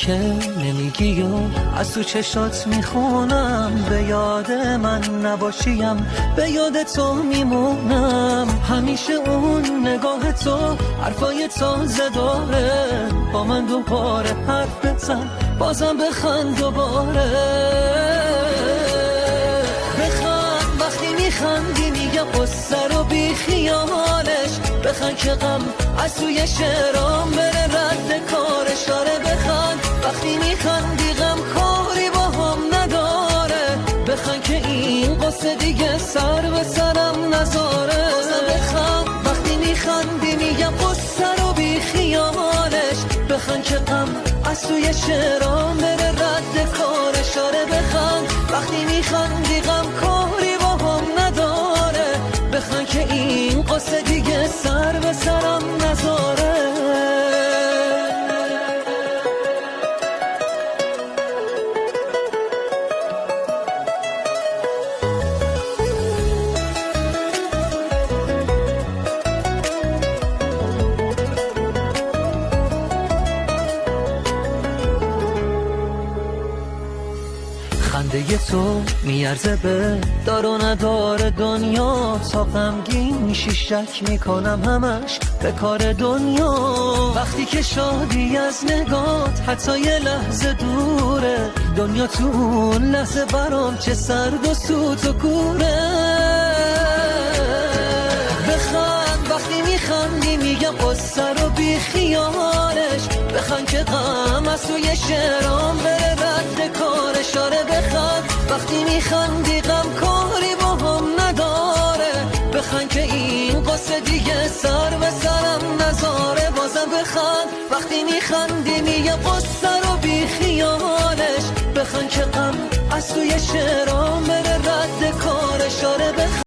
که نمیگی و از تو چشات میخونم، به یاد من نباشیم به یاد تو میمونم. همیشه اون نگاه تو حرفای تازه داره، با من دوباره حرف بزن بازم بخند دوباره. بخند وقتی میخندی میگم قصه رو بی خیالش، بخند که غم از توی شعرام بره رد کارش. آره بخند وقتی میخندی غم کاری با هم نداره، بخند که این قصه دیگه سر به سرم نذاره. بخند وقتی میخندی میگم قصه رو بی خیالش، بخند که غم از توی شعرام بره رد کارش. آره بخند وقتی میخندی غم کاری با هم نداره، بخند که این قصه دیگه سر به سرم نذاره. خنده تو میارزه به دار و ندار دنیا، تا غمگین میشی شک میکنم همش به کار دنیا. وقتی که شادی از نگات حتی یه لحظه دوره، دنیا تو اون لحظه برام چه سرد و سوت و کوره. بخند وقتی میخندی میگم قصه رو بی خیالش، بخند که غم از توی شعرام بره رد کارش. آره بخند وقتی میخندی غم کاری با هم نداره، بخند که این قصه دیگه سر به سرم نذاره. بازم بخند وقتی میخندی میگم قصه رو بی خیالش، بخند که غم از توی شعرام